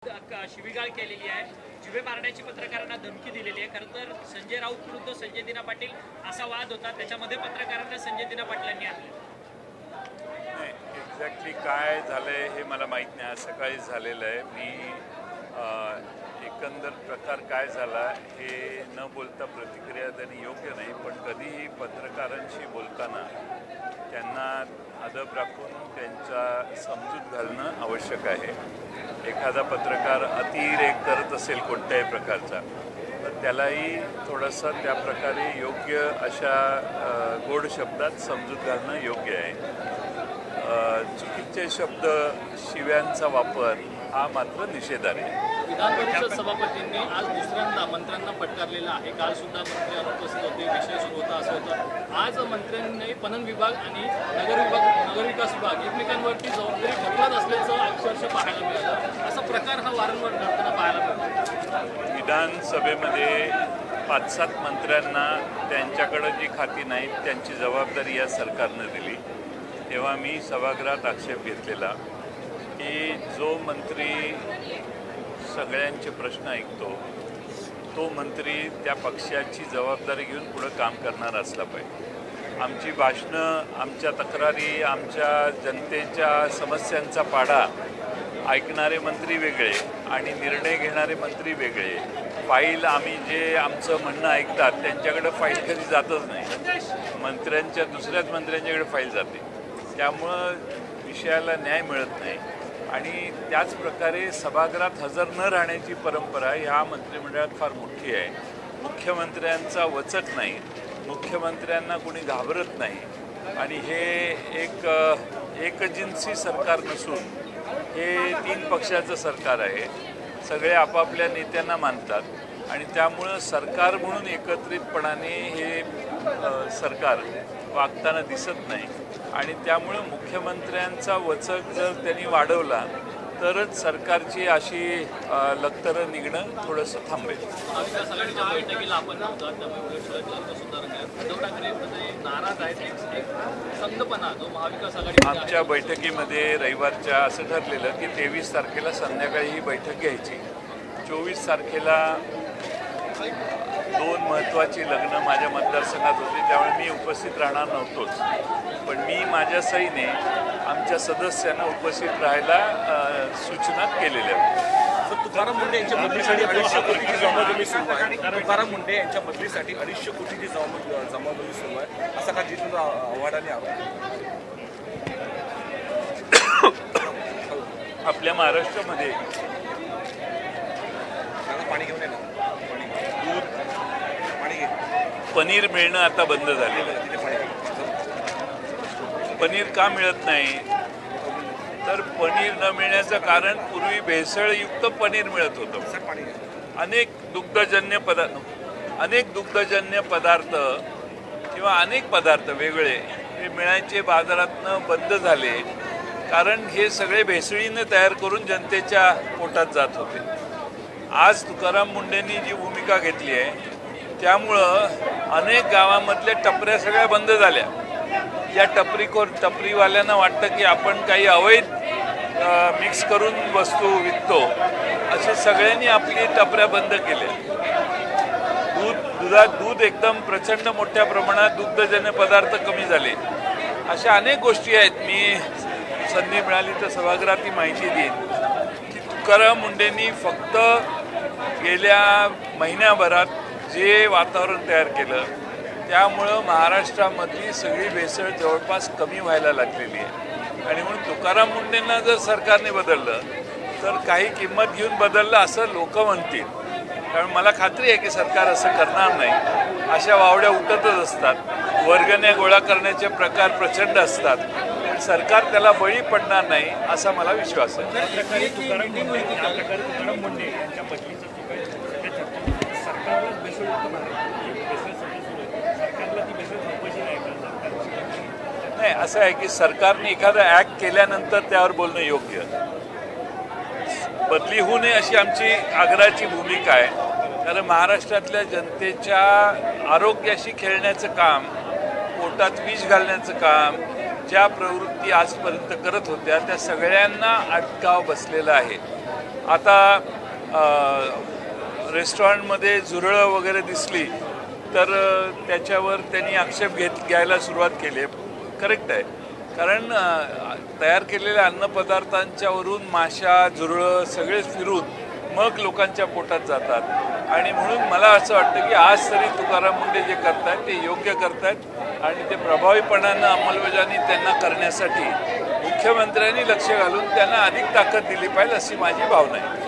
शिवीगाळ केलेली आहे, जिवे मारण्याची पत्रकारांना धमकी दिलेली आहे। खरं तर संजय राऊत विरुद्ध संजय दिना पाटील असा वाद होता, त्याच्यामध्ये पत्रकारांना संजय दिना पाटलांनी आणलं। एक्झॅक्टली काय झालंय हे मला माहीत नाही। सकाळी झालेलं आहे। मी एकंदर प्रकार काय झाला हे न बोलता प्रतिक्रिया देणे योग्य नाही, पण कधीही पत्रकारांशी बोलताना त्यांना अदब राखून त्यांचा समजूत घालणं आवश्यक आहे। एखादा पत्रकार अतिरेक करत असेल कोणत्याही प्रकारचा, तर त्यालाही थोडंसं त्या प्रकारे योग्य अशा गोड शब्दात समजूत घालणं योग्य आहे। चुकीचे शब्द शिव्यांचा वापर हा मात्र निषेधार्ह आहे। विधान परिषद सभापतींनी आज दुसऱ्यांदा मंत्र्यांना फटकारलेला आहे। काल सुद्धा मंत्री अनुपस्थित होते, विषय सुरू होता असं होतं। आज मंत्र्यांनी पणन विभाग आणि नगरविकास विभाग एकमेकांवरती जबाबदारी ढकलत असल्याचं अक्षरशः पाहायला मिळालं। असा प्रकार हा वारंवार घडताना पाहायला मिळतो। विधानसभेमध्ये 5-7 मंत्र्यांना त्यांच्याकडे जी खाती नाहीत त्यांची जबाबदारी या सरकारनं दिली, तेव्हा मी सभागृहात आक्षेप घेतलेला की जो मंत्री सगळ्यांचे प्रश्न ऐकतो तो मंत्री त्या पक्षाची जबाबदारी घेऊन पुढं काम करणार असला पाहिजे। आमची भाषणं, आमच्या तक्रारी, आमच्या जनतेच्या समस्यांचा पाढा ऐकणारे मंत्री वेगळे आणि निर्णय घेणारे मंत्री वेगळे। फाईल आम्ही जे आमचं म्हणणं ऐकतात त्यांच्याकडे फाईल कधी जातच नाही, मंत्र्यांच्या दुसऱ्याच मंत्र्यांच्याकडे फाईल जाते। त्यामुळं विषयाला न्याय मिळत नाही आणि त्याच प्रकारे सभागृहात हजर न राहण्याची परंपरा ह्या मंत्रिमंडळात फार मोठी आहे। मुख्यमंत्र्यांचा वचक नाही, मुख्यमंत्र्यांना कोणी घाबरत नाही आणि हे एकजिन्सी सरकार नसून हे 3 पक्षाचं सरकार आहे। सगळे आपापल्या नेत्यांना मानतात आणि त्यामुळं सरकार म्हणून एकत्रितपणाने हे सरकार वागताना दिसत नाही आणि त्यामुळं मुख्यमंत्र्यांचा वचक जर त्यांनी वाढवला तरच सरकारची अशी लखतरं निघणं थोडंसं थांबेल। महाविकास आघाडीच्या बैठकीला आपण नव्हता, त्यामुळे उद्धव ठाकरे नाराज आहेत। एक संघपणा जो महाविकास आघाडी आमच्या बैठकीमध्ये रविवारच्या असं ठरलेलं की 23 तारखेला संध्याकाळी ही बैठक घ्यायची। 24 तारखेला 2 महत्त्वाची लग्न माझ्या मतदारसंघात होती, त्यामुळे मी उपस्थित राहणार नव्हतोच, पण मी माझ्या सहीने आमच्या सदस्यांना उपस्थित राहायला सूचना केलेल्या होत्या। तुकाराम मुंडे यांच्या बदलीसाठी 250 कोटीची जमावबंदी सुरू आहे। तुकाराम मुंडे यांच्या बदलीसाठी 250 कोटीची जमावबंदी सुरू आहे, असा का जितेंद्र आव्हाडांनी आपल्या महाराष्ट्रामध्ये पाणी घेऊन येणार पनीर मिळणं आता बंद झालेलं आहे। पनीर का मिळत नाही तर पनीर न मिळण्याचं कारण पूर्वी भेसळयुक्त पनीर मिळत होतं। अनेक दुग्धजन्य पदार्थ किंवा अनेक पदार्थ वेगळे हे मिळायचे बाजारातनं बंद झाले, कारण हे सगळे भेसळीनं तयार करून जनतेच्या पोटात जात होते। आज तुकाराम मुंडेंनी जी भूमिका घेतली आहे त्यामुळं अनेक गावामधल्या टपऱ्या सगळ्या बंद झाल्या। या टपरीवाल्यांना वाटतं की आपण काही अवैध मिक्स करून वस्तू विकतो, असे सगळ्यांनी आपली टपऱ्या बंद केल्या। दूध एकदम प्रचंड मोठ्या प्रमाणात दुग्धजन्य पदार्थ कमी झाले। अशा अनेक गोष्टी आहेत। मी संधी मिळाली तर सभागृहात ही माहिती देईन की तुकाराम मुंडेंनी फक्त गेल्या महिन्याभरात जे वातावरण तयार केलं त्यामुळं महाराष्ट्रामधली सगळी भेसळ जवळपास कमी व्हायला लागलेली आहे आणि म्हणून तुकाराम मुंडेंना जर सरकारने बदललं तर काही किंमत घेऊन बदललं असं लोक म्हणतील, कारण मला खात्री आहे की सरकार असं करणार नाही। अशा वावड्या उठतच असतात, वर्गण्या गोळा करण्याचे प्रकार प्रचंड असतात, पण सरकार त्याला बळी पडणार नाही असा मला विश्वास आहे। नाही, असं आहे की सरकारने एखादा ॲक्ट केल्यानंतर त्यावर बोलणं योग्य, बदली होऊ नये अशी आमची आग्रहाची भूमिका आहे। कारण महाराष्ट्रातल्या जनतेच्या आरोग्याशी खेळण्याचं काम, पोटात विष घालण्याचं काम, ज्या प्रवृत्ती आजपर्यंत करत होत्या त्या सगळ्यांना अटकाव बसलेला आहे। आता रेस्टॉरंटमध्ये झुरळं वगैरे दिसली तर त्याच्यावर त्यांनी आक्षेप घ्यायला सुरुवात केली आहे. करेक्ट आहे, कारण तयार केलेल्या अन्नपदार्थांच्यावरून माशा झुरळं सगळेच फिरून मग लोकांच्या पोटात जातात. आणि म्हणून मला असं वाटतं की आज तरी तुकाराम मुंडे जे करतायत ते योग्य करतायत आणि ते प्रभावीपणानं अंमलबजावणी त्यांना करण्यासाठी मुख्यमंत्र्यांनी लक्ष घालून त्यांना अधिक ताकद दिली पाहिजे अशी माझी भावना आहे.